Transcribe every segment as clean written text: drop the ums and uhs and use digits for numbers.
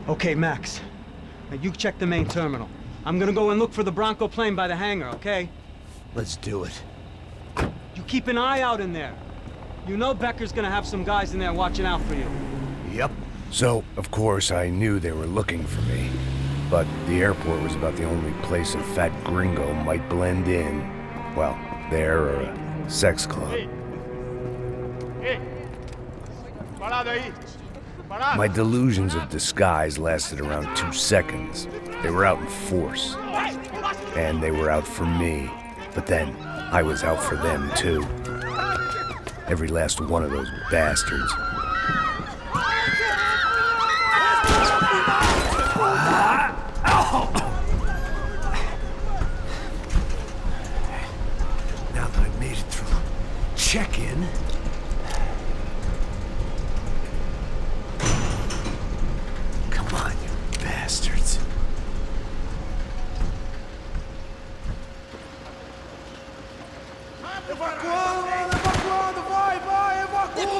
Okay, Max. Now you check the main terminal. I'm gonna go and look for the Bronco plane by the hangar, okay? Let's do it. You keep an eye out in there. You know Becker's gonna have some guys in there watching out for you. Yep. So, of course, I knew they were looking for me. But the airport was about the only place a fat gringo might blend in. Well, there or a sex club. My delusions of disguise lasted around 2 seconds. They were out in force. And they were out for me. But then, I was out for them too. Every last one of those bastards. Now that I've made it through check-in, come on, you bastards. Evacuando, vai, evacua!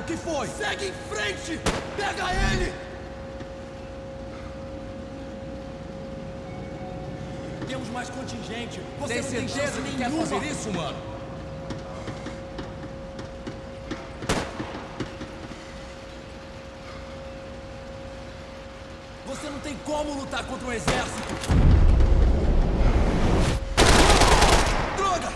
que foi? Segue em frente! Pega ele! Temos mais contingente. Você não tem certeza que quer fazer isso, mano? Você não tem como lutar contra um exército! Droga!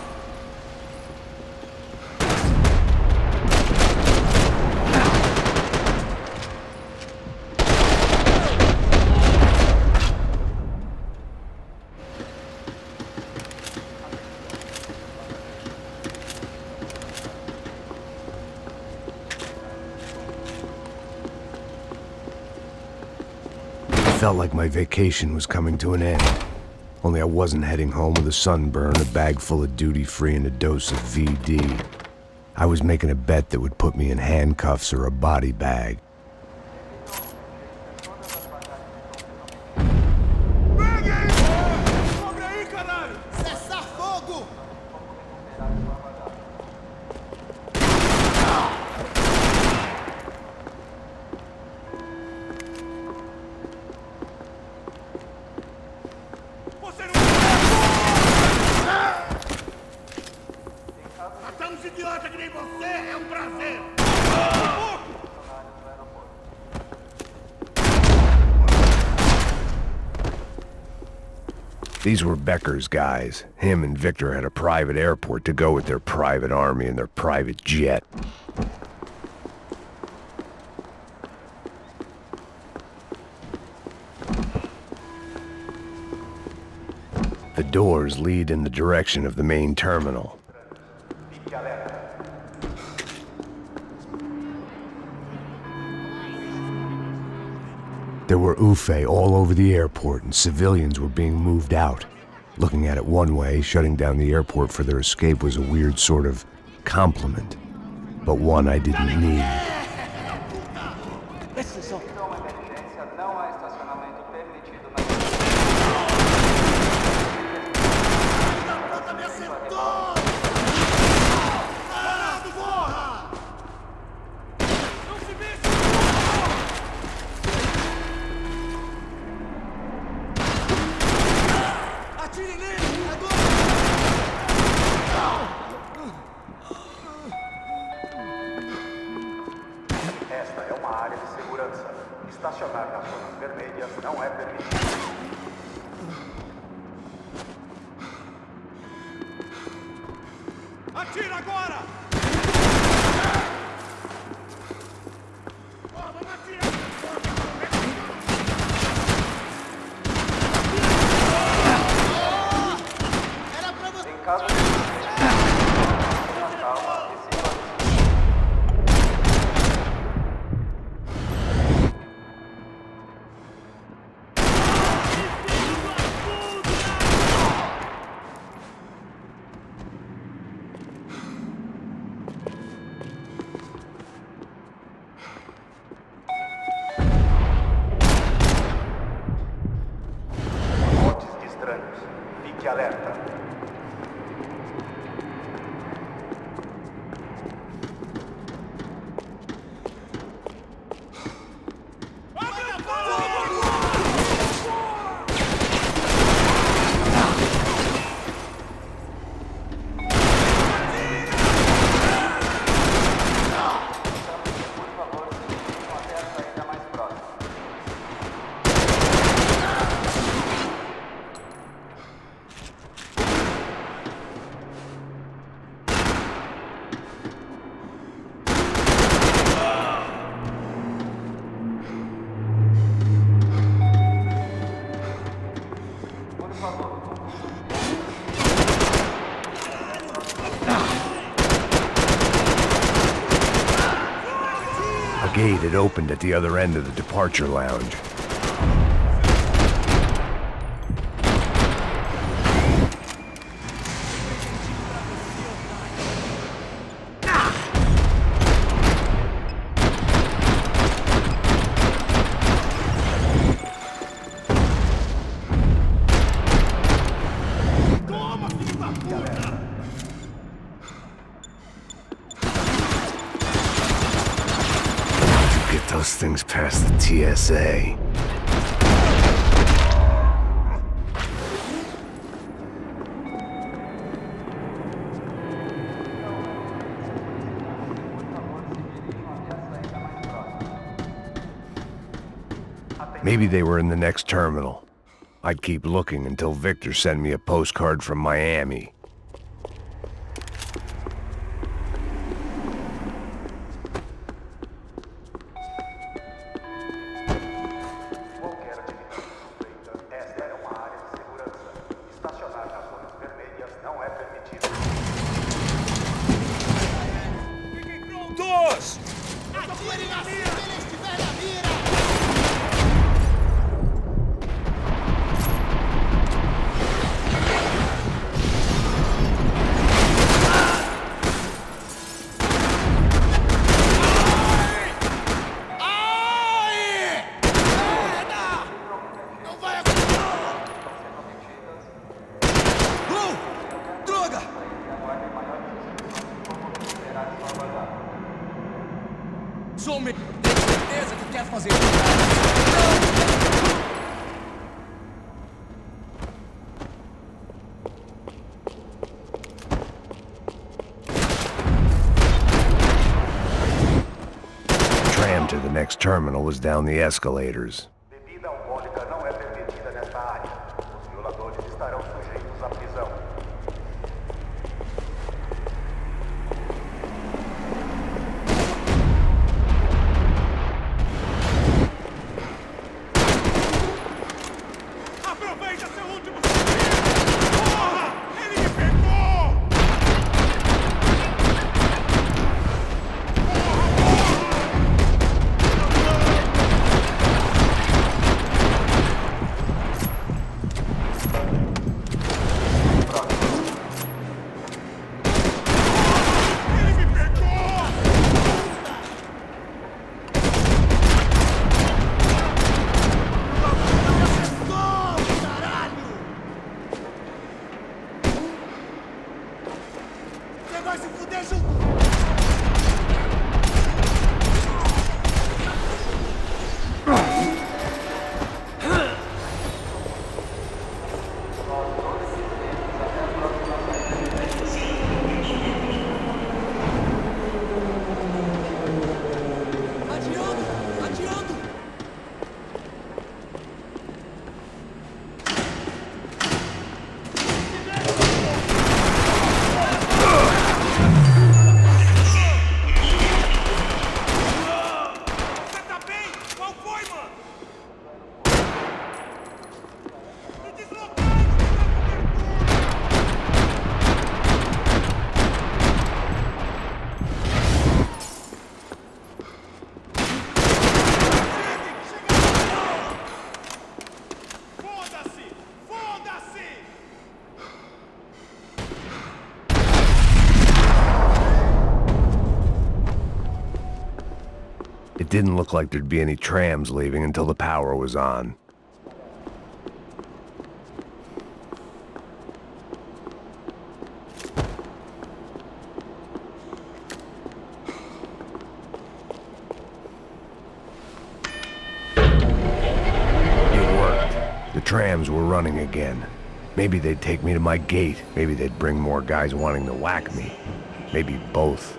Felt like my vacation was coming to an end. Only I wasn't heading home with a sunburn, a bag full of duty-free, and a dose of VD. I was making a bet that would put me in handcuffs or a body bag. Sobre aí, caralho! Cessar fogo! Você não... Matar uns idiotas que nem você é um prazer! These were Becker's guys. Him and Victor had a private airport to go with their private army and their private jet. The doors lead in the direction of the main terminal. There were UFE all over the airport, and civilians were being moved out. Looking at it one way, shutting down the airport for their escape was a weird sort of compliment, but one I didn't need. Esta é uma área de segurança. Estacionar nas zonas vermelhas não é permitido. Atira agora! Era pra você! Em caso de fique alerta. A gate had opened at the other end of the departure lounge. thing's past the TSA. Maybe they were in the next terminal. I'd keep looking until Victor sent me a postcard from Miami. Qualquer atividade suspeita, esta é uma área de segurança. Estacionar nas zonas vermelhas não é permitido. Fiquem prontos! Atire na mira! Se ele estiver na mira! Ai! Merda! Não vai acontecer! Droga! Some! Tem certeza que quer fazer isso? The tram to the next terminal was down the escalators. Bebida alcoólica não é permitida nesta área. Os violadores estarão sujeitos à prisão. Aproveita seu último suspiro! Porra! Ele me pegou! Ele me pegou! Caralho! Você vai se fuder junto! Adiando! Adiando! Você tá bem? Qual foi, mano? Me deslocar! Foda-se! Foda-se! It didn't look like there'd be any trams leaving until the power was on. It worked. The trams were running again. Maybe they'd take me to my gate. Maybe they'd bring more guys wanting to whack me. Maybe both.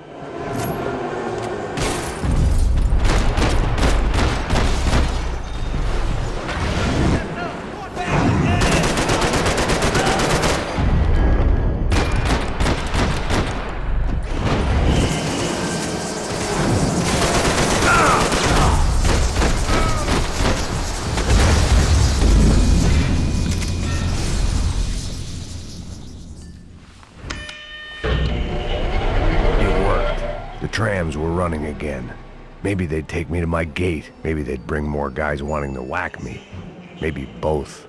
Trams were running again. Maybe they'd take me to my gate. Maybe they'd bring more guys wanting to whack me. Maybe both.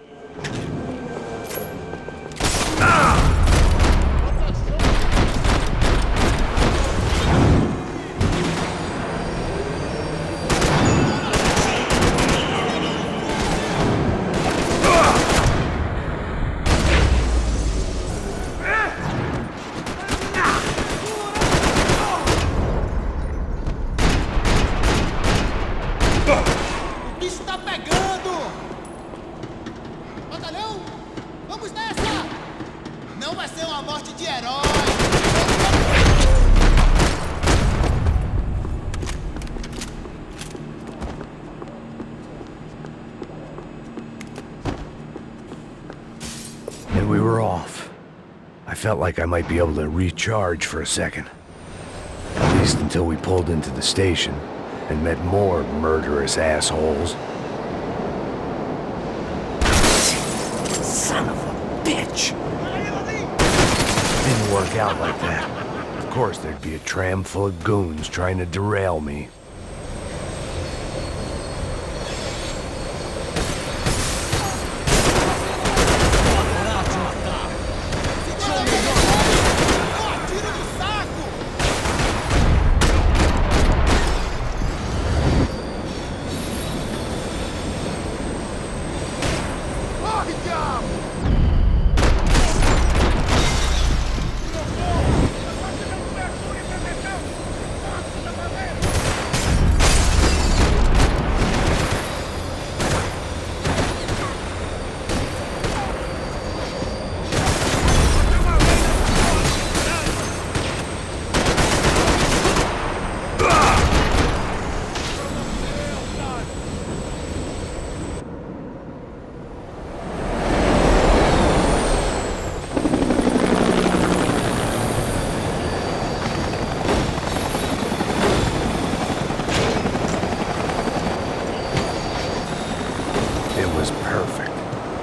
morte de herói! And we were off. I felt like I might be able to recharge for a second. At least until we pulled into the station and met more murderous assholes. Son of a bitch! Didn't work out like that. Of course there'd be a tram full of goons trying to derail me.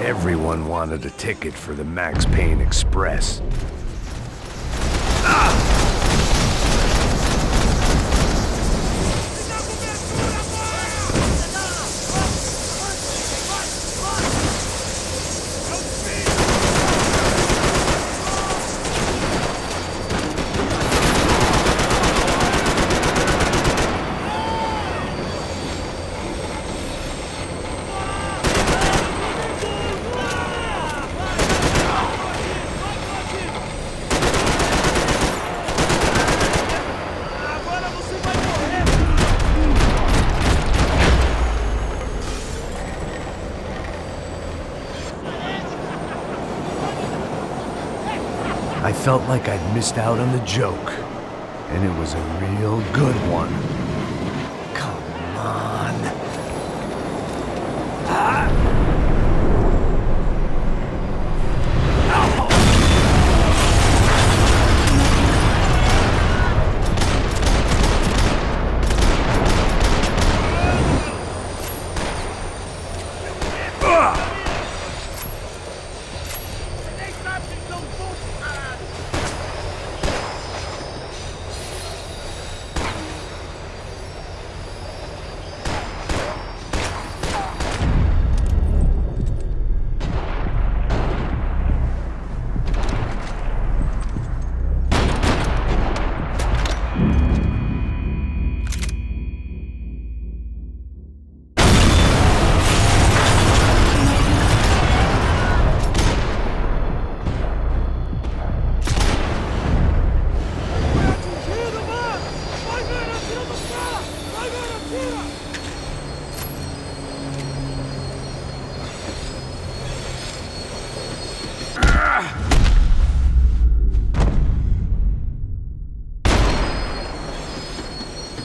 Everyone wanted a ticket for the Max Payne Express. I felt like I'd missed out on the joke, and it was a real good one. Come on.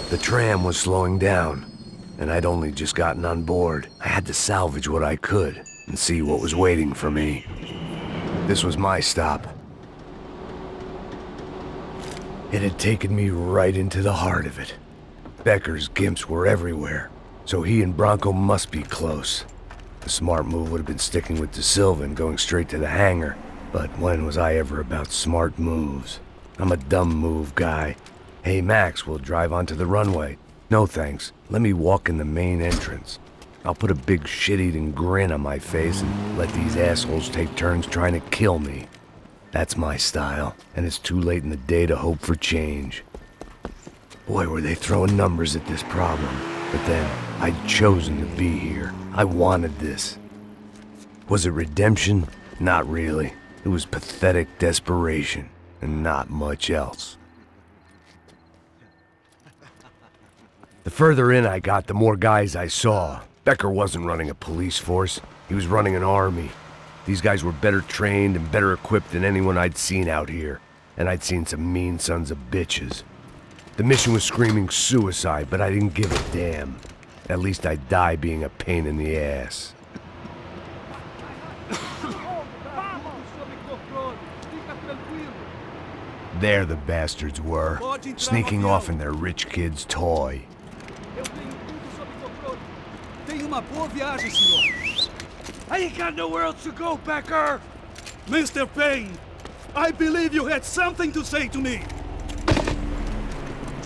The tram was slowing down, and I'd only just gotten on board. I had to salvage what I could and see what was waiting for me. This was my stop. It had taken me right into the heart of it. Becker's gimps were everywhere, so he and Bronco must be close. The smart move would have been sticking with De Silva and going straight to the hangar, but when was I ever about smart moves? I'm a dumb move guy. Hey Max, we'll drive onto the runway. No thanks, let me walk in the main entrance. I'll put a big shit-eating grin on my face and let these assholes take turns trying to kill me. That's my style, and it's too late in the day to hope for change. Boy, were they throwing numbers at this problem. But then, I'd chosen to be here. I wanted this. Was it redemption? Not really. It was pathetic desperation, and not much else. The further in I got, the more guys I saw. Becker wasn't running a police force. He was running an army. These guys were better trained and better equipped than anyone I'd seen out here. And I'd seen some mean sons of bitches. The mission was screaming suicide, but I didn't give a damn. At least I'd die being a pain in the ass. There the bastards were, sneaking off in their rich kid's toy. Tenha uma boa viagem, senhor. I ain't got nowhere else to go, Becker. Mr. Payne, I believe you had something to say to me.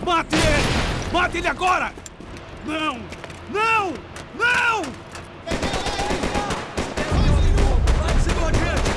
Mate ele! Mate ele agora! Não! Não! Não! Siga adiante!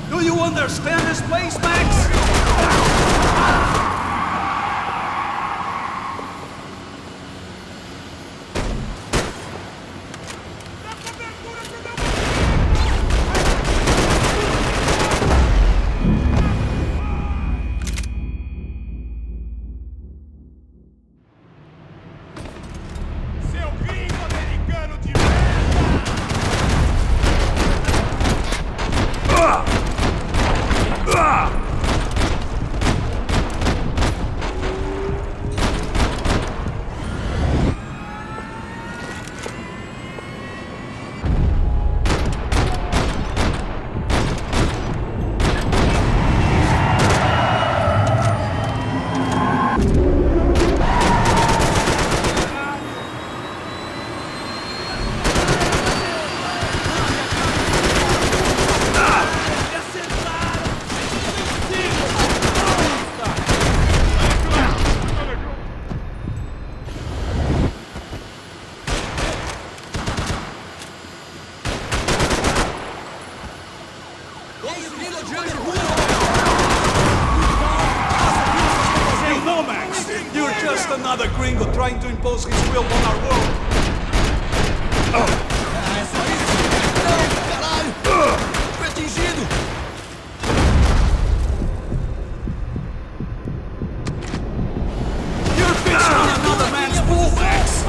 Do you understand this place, Max? Seu gringo americano de merda! No, Max! You're just another gringo trying to impose his will on our world! Fui atingido! You're fishing on another man's pool, Max!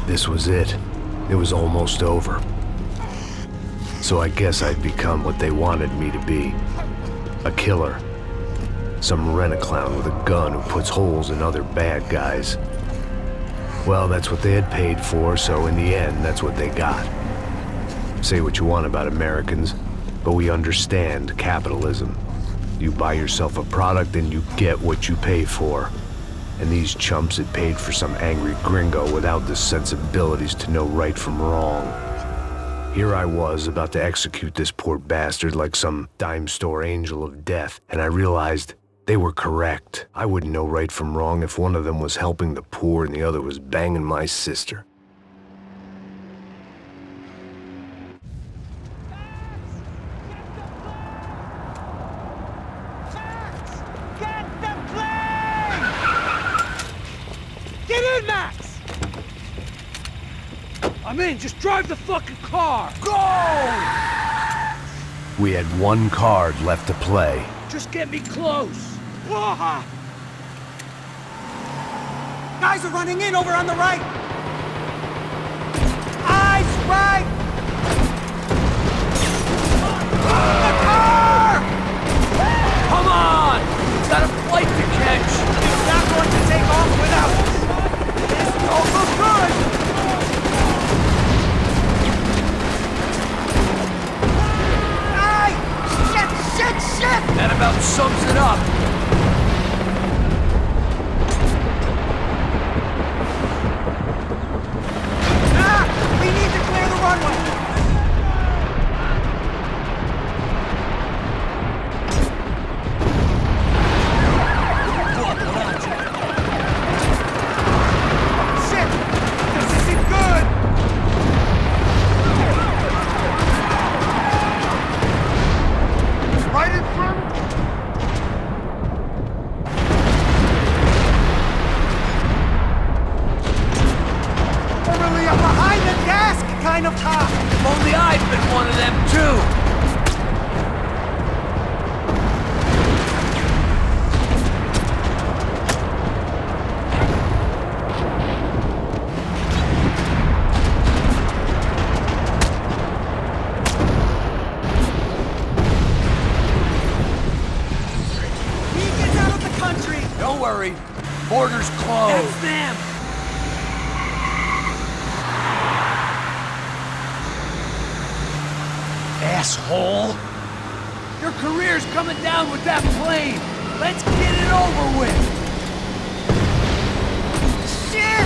This was it. It was almost over. So I guess I'd become what they wanted me to be. A killer. Some rent-a-clown with a gun who puts holes in other bad guys. Well, that's what they had paid for, so in the end, that's what they got. Say what you want about Americans, but we understand capitalism. You buy yourself a product and you get what you pay for. And these chumps had paid for some angry gringo without the sensibilities to know right from wrong. Here I was, about to execute this poor bastard like some dime store angel of death, and I realized they were correct. I wouldn't know right from wrong if one of them was helping the poor and the other was banging my sister. I'm in. Just drive the fucking car. We had one card left to play. Just get me close. Guys are running in over on the right! Eyes right! The car! Come on! We've got a flight to catch. It's not going to take off without us! This don't look good! Ay! Shit! That about sums it up. We need to clear the runway! Shit! This isn't good! Right in front! Really a behind the desk kind of cop! If only I'd been one of them too. He gets out of the country! Don't worry. Border's closed. That's them! Asshole! Your career's coming down with that plane! Let's get it over with! Shit!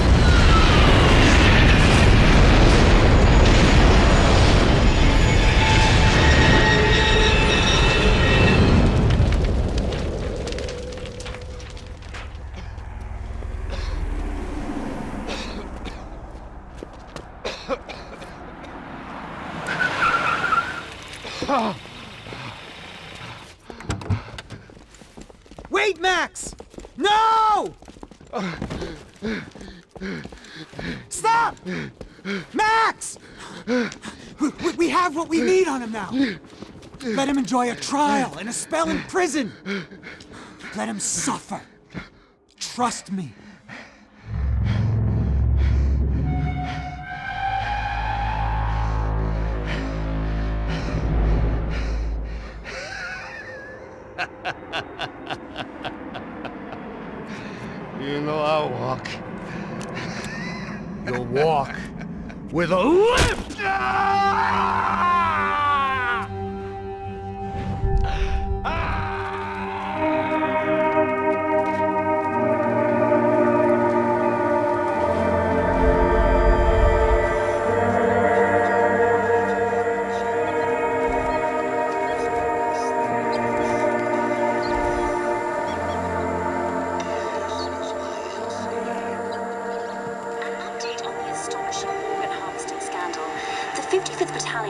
Wait, Max! No! Stop! Max! We have what we need on him now. Let him enjoy a trial and a spell in prison. Let him suffer. Trust me. You know I'll walk. You'll walk with a lift!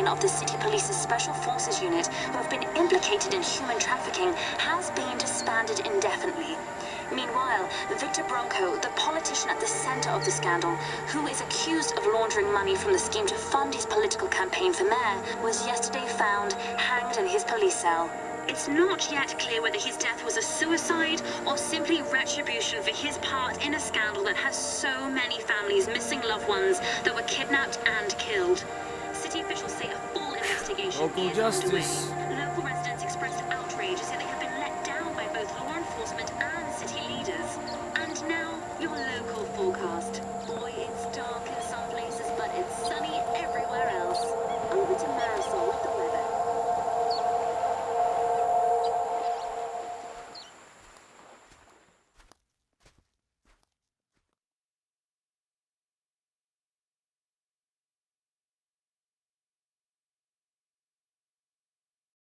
Of the City Police's Special Forces Unit, who have been implicated in human trafficking, has been disbanded indefinitely. Meanwhile, Victor Bronco, the politician at the center of the scandal, who is accused of laundering money from the scheme to fund his political campaign for mayor, was yesterday found hanged in his police cell. It's not yet clear whether his death was a suicide or simply retribution for his part in a scandal that has so many families missing loved ones that were kidnapped and killed. City officials say a full investigation Local is justice. underway. Local residents expressed outrage, saying they have been let down by both law enforcement and city leaders. And now, your local forecast. Boy, it's dark in some places, but it's sunny